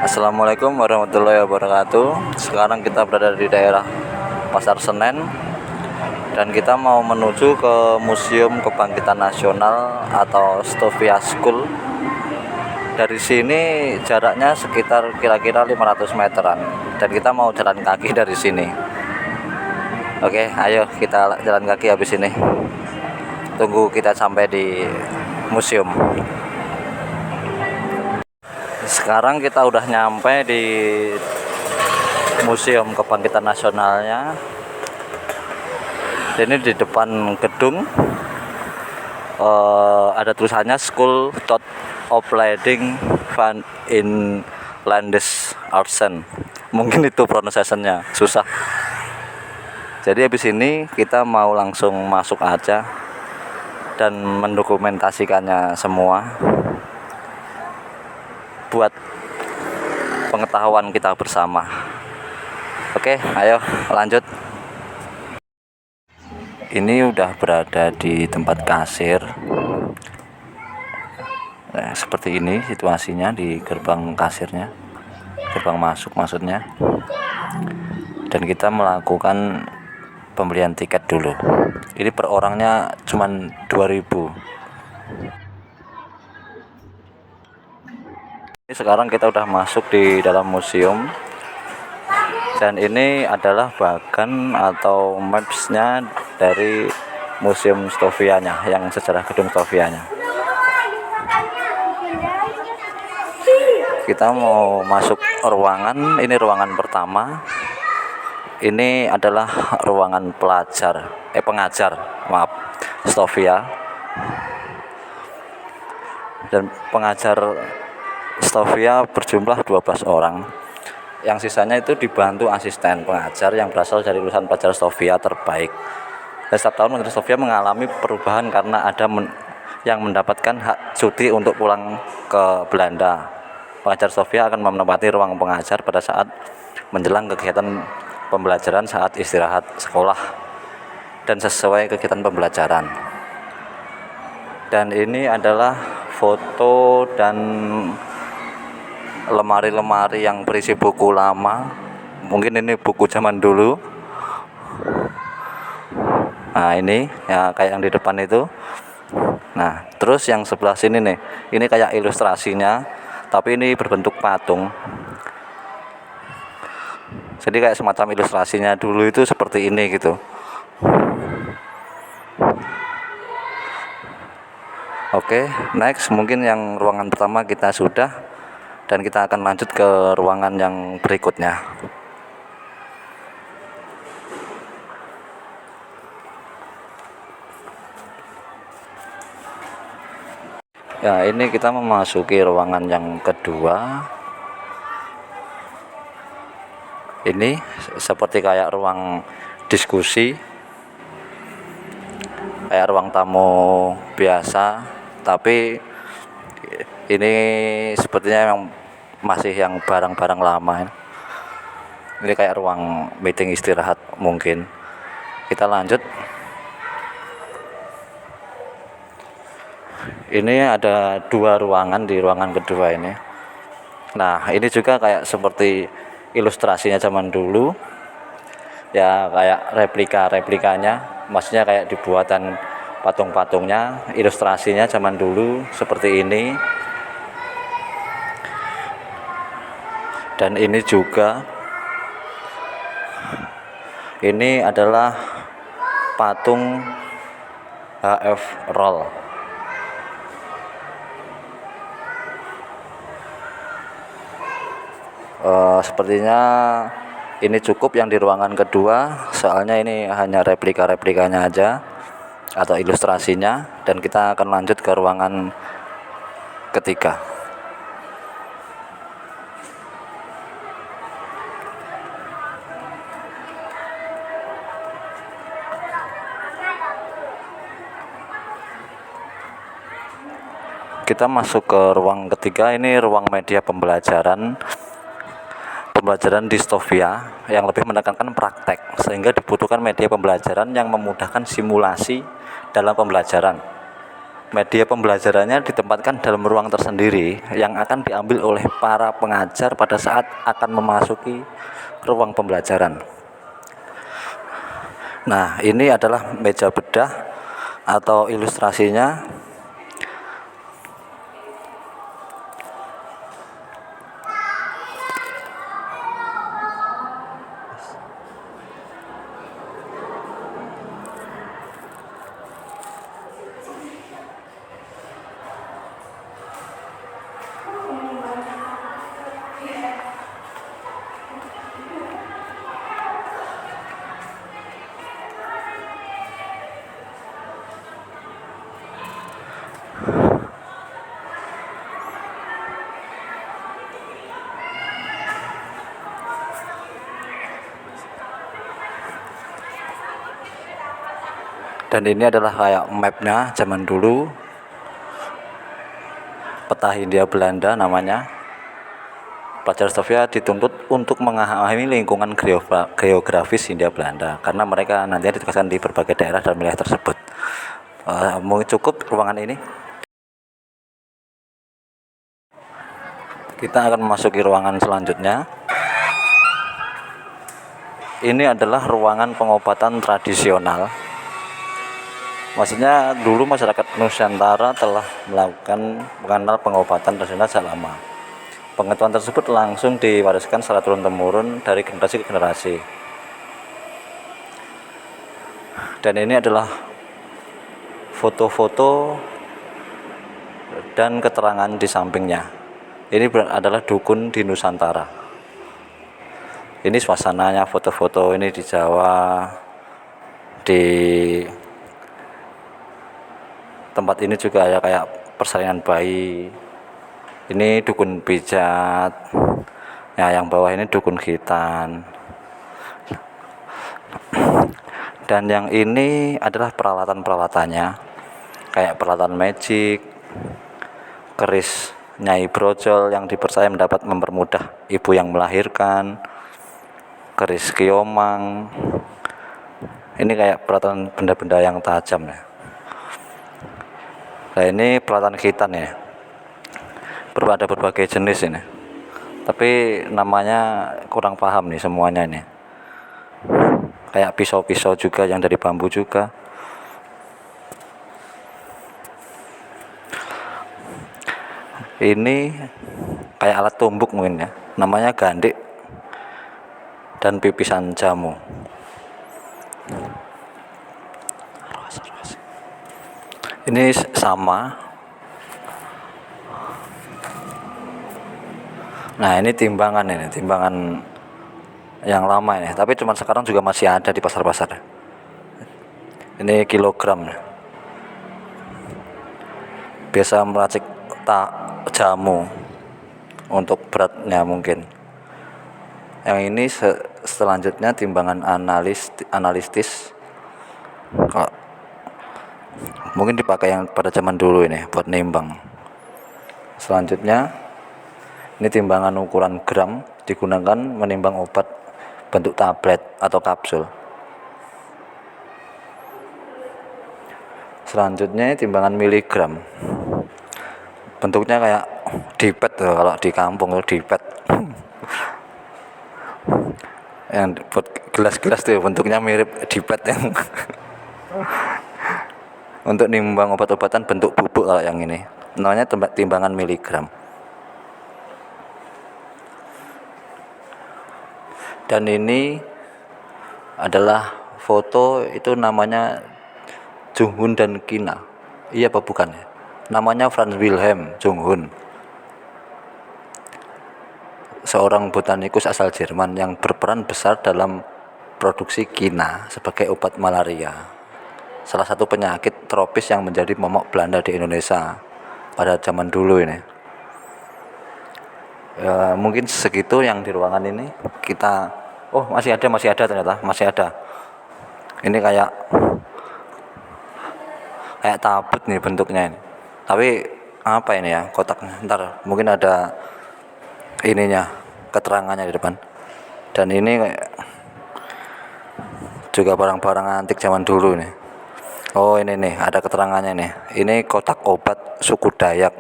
Assalamualaikum warahmatullahi wabarakatuh. Sekarang kita berada di daerah Pasar Senen dan kita mau menuju ke Museum Kebangkitan Nasional atau Stovia School. Dari sini jaraknya sekitar kira-kira 500 meteran dan kita mau jalan kaki dari sini. Oke, ayo kita jalan kaki habis ini. Tunggu kita sampai di museum. Sekarang kita udah nyampe di Museum Kebangkitan Nasionalnya. Ini di depan gedung ada tulisannya School Tot Opleiding van in Landes Artsen. Mungkin itu pronunciation-nya susah. Jadi habis ini kita mau langsung masuk aja dan mendokumentasikannya semua buat pengetahuan kita bersama. Oke, ayo lanjut. Ini udah berada di tempat kasir. Nah, seperti ini situasinya di gerbang kasirnya, gerbang masuk maksudnya. Dan kita melakukan pembelian tiket dulu. Ini per orangnya cuman 2.000. Sekarang kita udah masuk di dalam museum dan ini adalah bagan atau maps-nya dari museum Stovianya, yang sejarah gedung Stovianya. Kita mau masuk ruangan, ini ruangan pertama. Ini adalah ruangan pengajar Stovia. Dan pengajar Stovia berjumlah 12 orang. Yang sisanya itu dibantu asisten pengajar yang berasal dari lulusan pelajar Stovia terbaik. Dan setiap tahun pengajar Stovia mengalami perubahan karena ada yang mendapatkan hak cuti untuk pulang ke Belanda. Pengajar Stovia akan menempati ruang pengajar pada saat menjelang kegiatan pembelajaran saat istirahat sekolah dan sesuai kegiatan pembelajaran. Dan ini adalah foto dan lemari-lemari yang berisi buku lama. Mungkin ini buku zaman dulu. Nah, ini ya kayak yang di depan itu. Nah, terus yang sebelah sini nih, ini kayak ilustrasinya, tapi ini berbentuk patung. Jadi kayak semacam ilustrasinya dulu itu seperti ini gitu. Oke, next mungkin yang ruangan pertama kita sudah. Dan kita akan lanjut ke ruangan yang berikutnya. Ya, ini kita memasuki ruangan yang kedua. Ini seperti kayak ruang diskusi, kayak ruang tamu biasa, tapi ini sepertinya yang masih yang barang-barang lama. Ini kayak ruang meeting istirahat mungkin. Kita lanjut. Ini ada 2 ruangan di ruangan kedua ini. Nah, ini juga kayak seperti ilustrasinya zaman dulu. Ya, kayak replikanya, maksudnya kayak dibuatan patung-patungnya, ilustrasinya zaman dulu seperti ini. Dan ini juga, ini adalah patung H.F. Roll. Sepertinya ini cukup yang di ruangan kedua, soalnya ini hanya replikanya aja atau ilustrasinya. Dan kita akan lanjut ke ruangan ketiga. Kita masuk ke ruang ketiga. Ini ruang media pembelajaran di Stovia yang lebih menekankan praktek, sehingga dibutuhkan media pembelajaran yang memudahkan simulasi dalam pembelajaran. Media pembelajarannya ditempatkan dalam ruang tersendiri yang akan diambil oleh para pengajar pada saat akan memasuki ruang pembelajaran. Nah, ini adalah meja bedah atau ilustrasinya. Dan ini adalah kayak mapnya zaman dulu, peta Hindia Belanda namanya. Pelajar Stovia dituntut untuk memahami lingkungan geografis Hindia Belanda karena mereka nantinya ditugaskan di berbagai daerah dan wilayah tersebut. Mungkin cukup ruangan ini. Kita akan memasuki ruangan selanjutnya. Ini adalah ruangan pengobatan tradisional. Maksudnya dulu masyarakat Nusantara telah mengenal pengobatan tradisional sejak lama. Pengetahuan tersebut langsung diwariskan secara turun-temurun dari generasi ke generasi. Dan ini adalah foto-foto dan keterangan di sampingnya. Ini adalah dukun di Nusantara. Ini suasananya, foto-foto ini di Jawa, di tempat ini juga ada kayak persalinan bayi. Ini dukun pijat. Ya, yang bawah ini dukun khitan. Dan yang ini adalah peralatan-peralatannya, kayak peralatan magic, keris Nyai Brojol yang dipercaya dapat mempermudah ibu yang melahirkan, keris kiomang. Ini kayak peralatan benda-benda yang tajam ya. Nah, ini peralatan khitan ya. Ada berbagai jenis ini. Tapi namanya kurang paham nih semuanya ini. Kayak pisau-pisau juga yang dari bambu juga. Ini kayak alat tumbuk mungkin ya. Namanya gandik dan pipisan jamu. Ini sama. Nah, ini timbangan yang lama ini. Tapi cuma sekarang juga masih ada di pasar-pasar. Ini kilogram. Biasa meracik jamu untuk beratnya mungkin. Yang ini selanjutnya timbangan analistis. Mungkin dipakai yang pada zaman dulu ini buat nimbang. Selanjutnya ini timbangan ukuran gram digunakan menimbang obat bentuk tablet atau kapsul. Selanjutnya timbangan miligram. Bentuknya kayak dipet tuh, kalau di kampung itu dipet. Yang buat gelas-gelas tuh bentuknya mirip dipet yang untuk nimbang obat-obatan bentuk bubuk. Kalau yang ini namanya timbangan miligram. Dan ini adalah foto, itu namanya Junghun dan Kina. Iya apa bukan ya? Namanya Franz Wilhelm Junghun, seorang botanikus asal Jerman yang berperan besar dalam produksi kina sebagai obat malaria, salah satu penyakit tropis yang menjadi momok Belanda di Indonesia pada zaman dulu ini. Ya, mungkin segitu yang di ruangan ini. Kita masih ada ternyata, masih ada. Ini kayak tablet nih bentuknya ini. Tapi apa ini ya, kotaknya. Ntar mungkin ada ininya, keterangannya di depan. Dan ini kayak juga barang-barang antik zaman dulu nih. Oh ini nih ada keterangannya nih. Ini kotak obat suku Dayak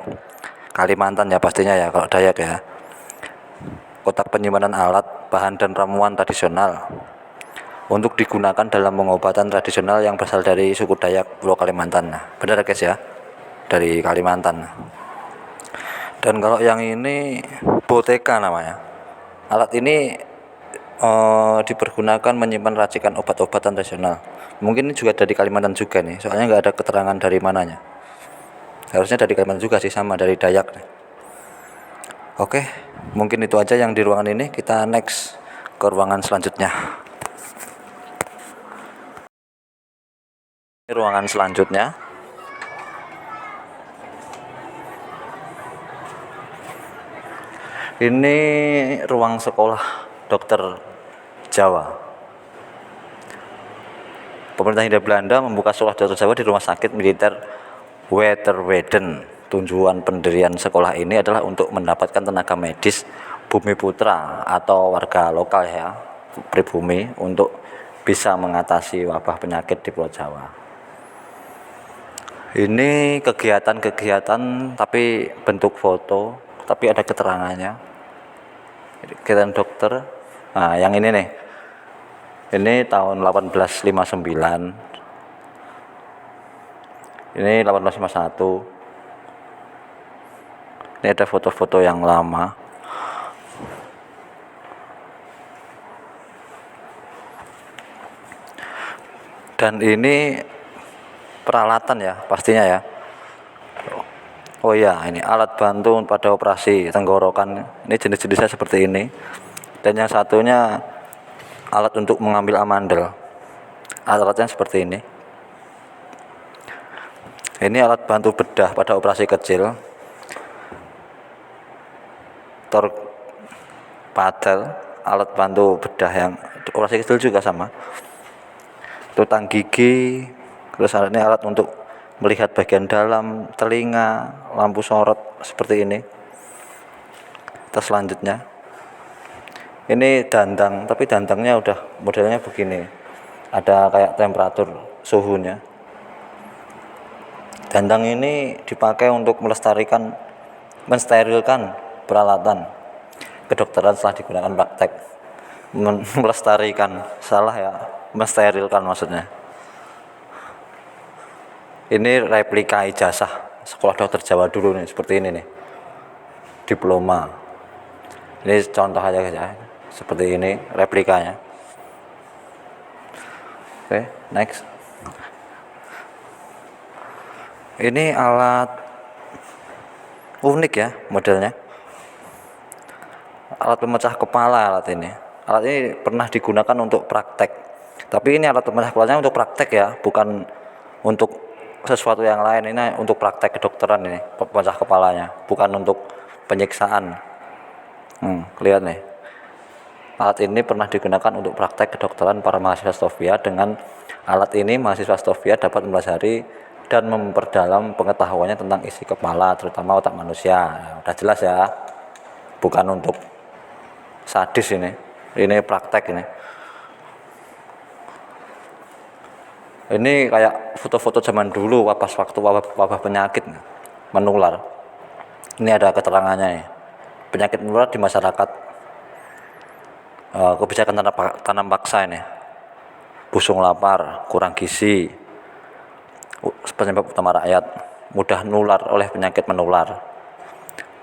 Kalimantan ya pastinya ya kalau Dayak ya. Kotak penyimpanan alat, bahan dan ramuan tradisional untuk digunakan dalam pengobatan tradisional yang berasal dari suku Dayak Pulau Kalimantan. Nah, benar guys ya, dari Kalimantan. Dan kalau yang ini Boteka namanya. Alat ini dipergunakan menyimpan racikan obat-obatan tradisional. Mungkin ini juga dari Kalimantan juga nih, soalnya nggak ada keterangan dari mananya. Harusnya dari Kalimantan juga sih, sama dari Dayak nih. Oke, mungkin itu aja yang di ruangan ini. Kita next ke ruangan selanjutnya. Ini ruangan selanjutnya. Ini ruang sekolah dokter Jawa. Pemerintah Hindia Belanda membuka sekolah dokter Jawa di Rumah Sakit Militer Weterweden. Tujuan pendirian sekolah ini adalah untuk mendapatkan tenaga medis bumi putra atau warga lokal ya, pribumi, untuk bisa mengatasi wabah penyakit di Pulau Jawa. Ini kegiatan-kegiatan tapi bentuk foto, tapi ada keterangannya. Kegiatan dokter. Nah, yang ini nih. Ini tahun 1859. Ini 1851. Ini ada foto-foto yang lama. Dan ini peralatan ya, pastinya ya. Oh iya, ini alat bantu pada operasi tenggorokan. Ini jenis-jenisnya seperti ini. Dan yang satunya alat untuk mengambil amandel. Alatnya seperti ini. Ini alat bantu bedah pada operasi kecil. Padel, alat bantu bedah yang operasi kecil juga sama. Tutang gigi, terus ini alat untuk melihat bagian dalam telinga, lampu sorot seperti ini. Terus selanjutnya, ini dandang, tapi dandangnya udah modelnya begini. Ada kayak temperatur suhunya. Dandang ini dipakai untuk mensterilkan peralatan kedokteran setelah digunakan praktek. Melestarikan, salah ya, mensterilkan maksudnya. Ini replika ijazah sekolah dokter Jawa dulu nih, seperti ini nih, diploma. Ini contoh aja guys ya, seperti ini replikanya. Oke, next. Ini alat unik ya modelnya. Alat pemecah kepala alat ini. Alat ini pernah digunakan untuk praktek. Tapi ini alat pemecah kepalanya untuk praktek ya, bukan untuk sesuatu yang lain. Ini untuk praktek kedokteran ini, pemecah kepalanya, bukan untuk penyiksaan. Lihat nih. Alat ini pernah digunakan untuk praktek kedokteran para mahasiswa Stovia. Dengan alat ini mahasiswa Stovia dapat mempelajari dan memperdalam pengetahuannya tentang isi kepala, terutama otak manusia. Nah, udah jelas ya, bukan untuk sadis ini praktek ini. Ini kayak foto-foto zaman dulu pas waktu wabah penyakit menular. Ini ada keterangannya nih. Penyakit menular di masyarakat, kebijakan tanam paksa ini, busung lapar, kurang gizi, penyebab utama rakyat, mudah nular oleh penyakit menular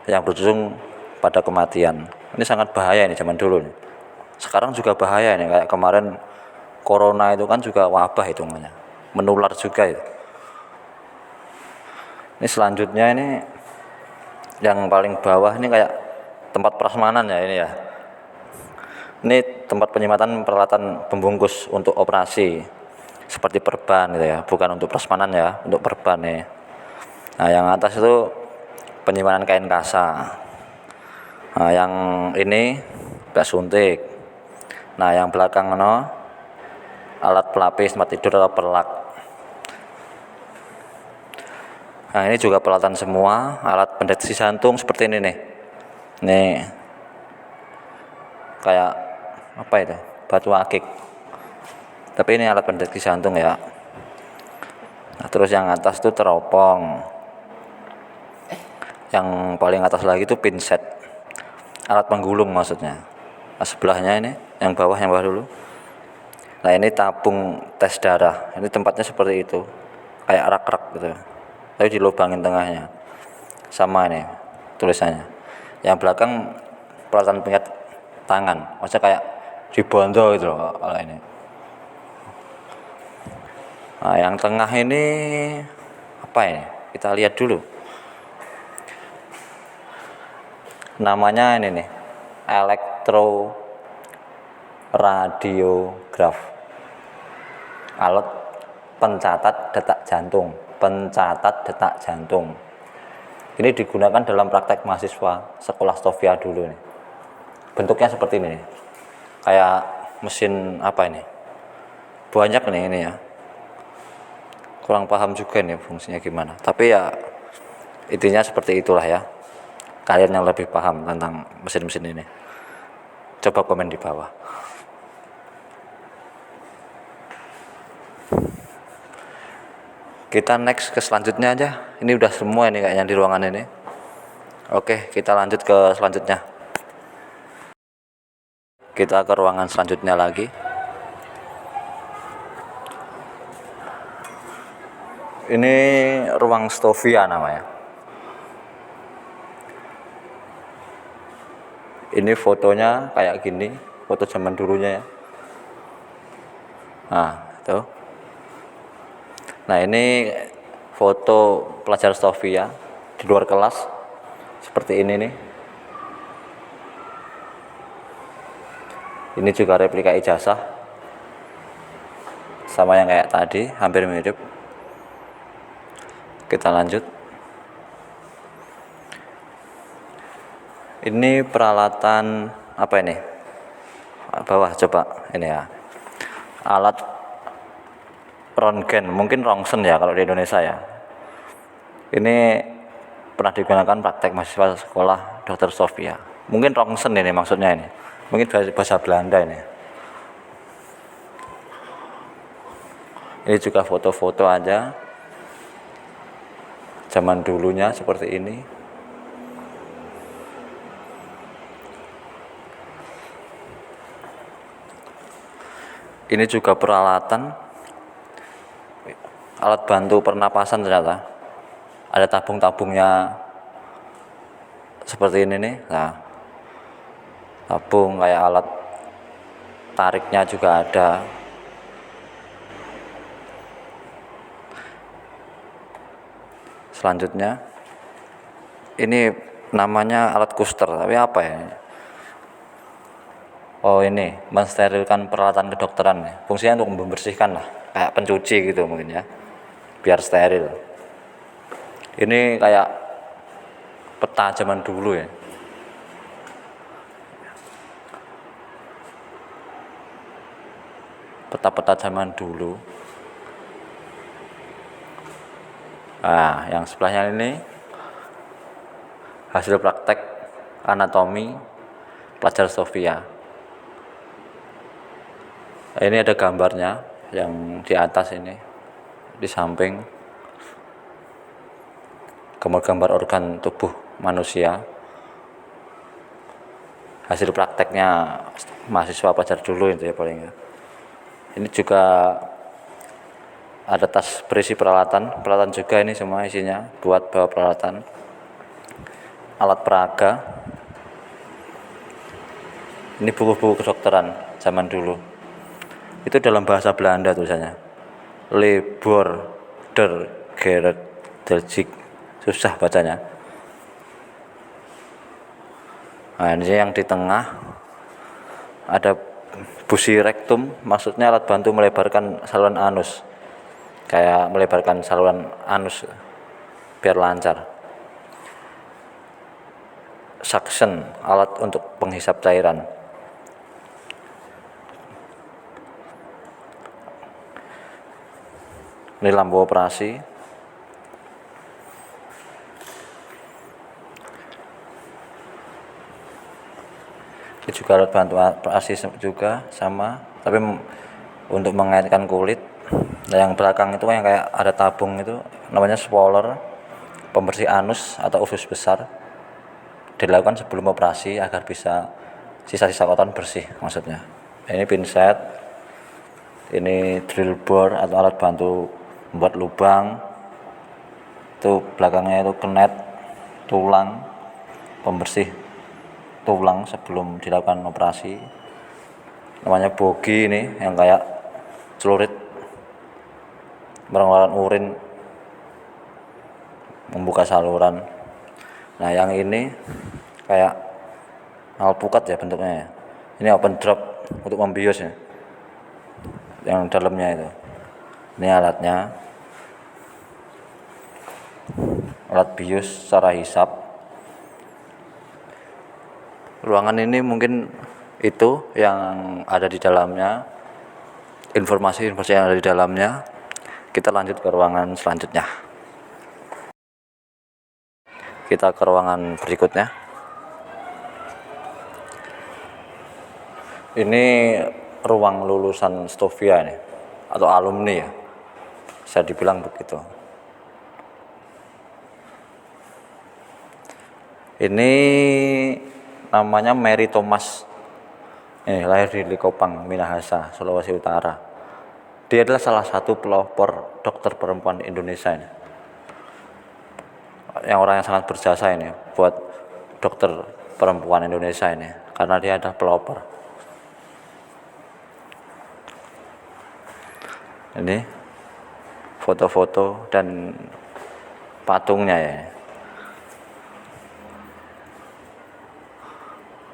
yang berujung pada kematian. Ini sangat bahaya ini zaman dulu nih. Sekarang juga bahaya ini, kayak kemarin corona itu kan juga wabah hitungannya, menular juga itu. Ini selanjutnya ini yang paling bawah ini kayak tempat prasmanan ya ini ya. Ini tempat penyimpanan peralatan pembungkus untuk operasi seperti perban gitu ya, bukan untuk prasmanan ya, untuk perban nih. Nah, yang atas itu penyimpanan kain kasa. Nah, yang ini bak suntik. Nah, yang belakang alat pelapis tempat tidur atau perlak. Nah, ini juga peralatan semua, alat pendeteksi jantung seperti ini nih. Nih. Kayak apa itu? Batu akik. Tapi ini alat pendeteksi jantung ya. Nah, terus yang atas tuh teropong, yang paling atas lagi tuh pinset, alat penggulung maksudnya. Nah, sebelahnya ini yang bawah dulu. Nah, ini tabung tes darah, ini tempatnya seperti itu, kayak rak-rak gitu, tapi dilubangin tengahnya. Sama ini tulisannya. Yang belakang peralatan pengingat tangan, maksudnya kayak dibondo gitu loh kalau ini. Nah, yang tengah ini apa ini? Kita lihat dulu. Namanya ini nih, elektroradiograf. Alat pencatat detak jantung. Ini digunakan dalam praktek mahasiswa sekolah Sofia dulu nih. Bentuknya seperti ini nih. Kayak mesin apa ini? Banyak nih ini ya. Kurang paham juga nih fungsinya gimana. Tapi ya intinya seperti itulah ya. Kalian yang lebih paham tentang mesin-mesin ini, coba komen di bawah. Kita next ke selanjutnya aja. Ini udah semua ini kayaknya di ruangan ini. Oke, kita lanjut ke selanjutnya. Kita ke ruangan selanjutnya lagi. Ini ruang Stovia namanya. Ini fotonya kayak gini, foto zaman dulunya ya. Nah, tuh. Nah, ini foto pelajar Stovia di luar kelas. Seperti ini nih. Ini juga replika ijazah. Sama yang kayak tadi, hampir mirip. Kita lanjut. Ini peralatan apa ini? Bawah coba ini ya. Alat röntgen, mungkin rongsen ya kalau di Indonesia ya. Ini pernah digunakan praktek mahasiswa sekolah Dr. Sofia. Mungkin rongsen ini maksudnya ini. Mungkin bahasa Belanda ini. Ini juga foto-foto aja. Zaman dulunya seperti ini. Ini juga peralatan, alat bantu pernapasan ternyata. Ada tabung-tabungnya seperti ini nih. Nah, tabung kayak alat tariknya juga ada. Selanjutnya, ini namanya alat kuster, tapi apa ya? Oh, ini mensterilkan peralatan kedokteran ya. Fungsinya untuk membersihkan lah, kayak pencuci gitu mungkin ya, biar steril. Ini kayak peta zaman dulu ya. Peta-peta zaman dulu. Nah, yang sebelahnya ini hasil praktek anatomi pelajar Sofia. Ini ada gambarnya yang di atas ini, di samping gambar-gambar organ tubuh manusia. Hasil prakteknya mahasiswa pelajar dulu itu ya paling ya. Ini juga ada tas berisi peralatan juga ini semua isinya buat bawa peralatan. Alat peraga. Ini buku-buku kedokteran zaman dulu. Itu dalam bahasa Belanda tulisannya. Lebor der Gerard Delgik. Susah bacanya. Nah, ini yang di tengah ada busi rektum, maksudnya alat bantu melebarkan saluran anus. Kayak melebarkan saluran anus biar lancar. Suction, alat untuk penghisap cairan. Ini lampu operasi. Ini juga alat bantu operasi juga sama, tapi untuk mengaitkan kulit Nah, yang belakang itu yang kayak ada tabung itu namanya spoiler, pembersih anus atau usus besar. Dilakukan sebelum operasi agar bisa sisa-sisa kotoran bersih maksudnya. Ini pinset, ini drill bor atau alat bantu membuat lubang. Itu belakangnya itu kenet, tulang, pembersih tulang sebelum dilakukan operasi. Namanya bogi ini yang kayak celurit mengeluarkan urin, membuka saluran. Nah yang ini kayak alpukat ya bentuknya ya. Ini open drop untuk membius ya, yang dalamnya itu. Ini alatnya, alat bius secara hisap. Ruangan ini mungkin itu yang ada di dalamnya, informasi-informasi yang ada di dalamnya. Kita lanjut ke ruangan selanjutnya. Kita ke ruangan berikutnya. Ini ruang lulusan Stovia ini, atau alumni ya, bisa dibilang begitu. Ini namanya Mary Thomas, lahir di Likopang, Minahasa, Sulawesi Utara. Dia adalah salah satu pelopor dokter perempuan Indonesia ini, yang orang yang sangat berjasa ini buat dokter perempuan Indonesia ini, karena dia adalah pelopor. Ini foto-foto dan patungnya ya.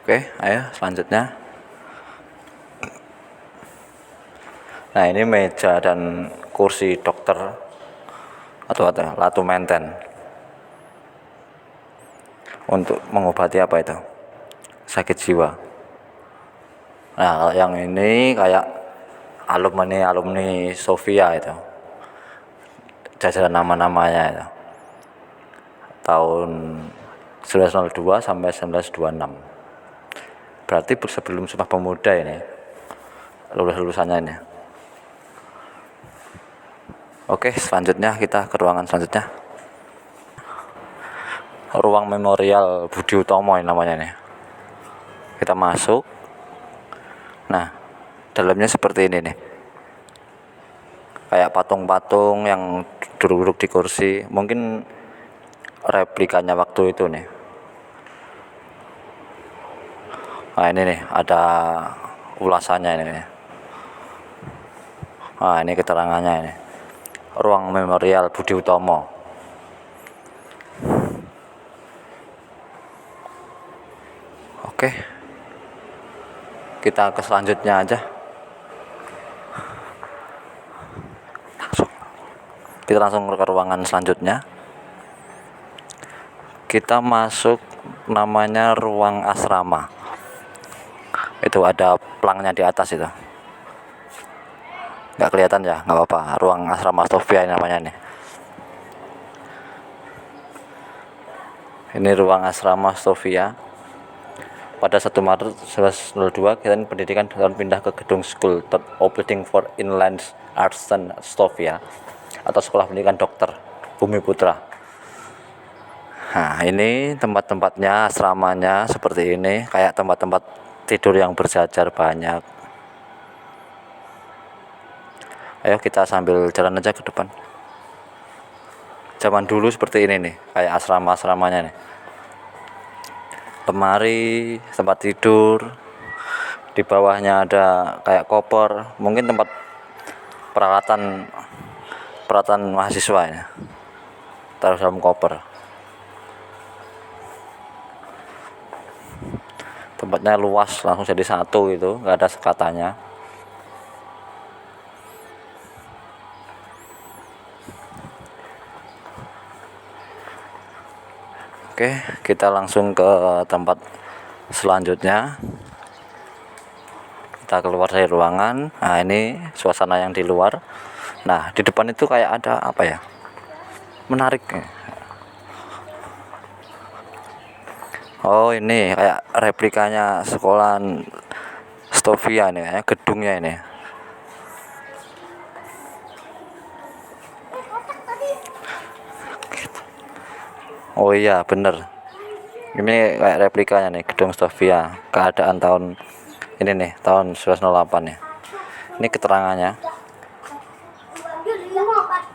Oke, ayo selanjutnya. Nah ini meja dan kursi dokter atau latu menten untuk mengobati apa itu, sakit jiwa. Nah kalau yang ini kayak alumni Sofia itu, jajaran nama-namanya itu, tahun 1902 sampai 1926. Berarti sebelum Sumpah Pemuda ini lulusannya ini. Oke, selanjutnya kita ke ruangan selanjutnya. Ruang memorial Budi Utomo ini namanya nih. Kita masuk. Nah, dalamnya seperti ini nih. Kayak patung-patung yang duduk-duduk di kursi. Mungkin replikanya waktu itu nih. Nah, ini nih ada ulasannya ini. Nah, ini keterangannya ini. Ruang memorial Budi Utomo. Oke, kita ke selanjutnya aja. Kita langsung ke ruangan selanjutnya. Kita masuk, namanya ruang asrama. Itu ada pelangnya di atas itu. Nggak kelihatan ya, nggak apa-apa. Ruang asrama Stovia namanya nih. Ini ruang asrama Stovia. Pada 1 Maret 1902, Kementerian Pendidikan dan pindah ke gedung School of Building for Inland Arts Stovia atau Sekolah Pendidikan Dokter Bumi Putra. Nah, ini tempat-tempatnya, asramanya seperti ini, kayak tempat-tempat tidur yang berjajar banyak. Ayo kita sambil jalan aja ke depan. Zaman dulu seperti ini nih, kayak asrama-asramanya nih. Lemari, tempat tidur. Di bawahnya ada kayak koper, mungkin tempat peralatan mahasiswa ya. Taruh dalam koper. Tempatnya luas, langsung jadi satu gitu, nggak ada sekatannya. Oke, kita langsung ke tempat selanjutnya. Kita keluar dari ruangan. Nah, ini suasana yang di luar. Nah, di depan itu kayak ada apa ya? Menarik. Oh, ini kayak replikanya sekolahan Stovia nih, kayak gedungnya ini. Oh iya bener, ini kayak replikanya nih gedung Sofia, keadaan tahun ini nih tahun 1908 ya. Ini keterangannya,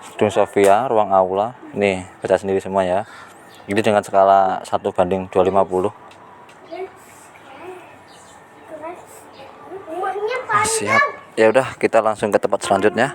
gedung Sofia ruang aula, nih baca sendiri semua ya. Ini dengan skala 1:250. Siap, ya udah kita langsung ke tempat selanjutnya.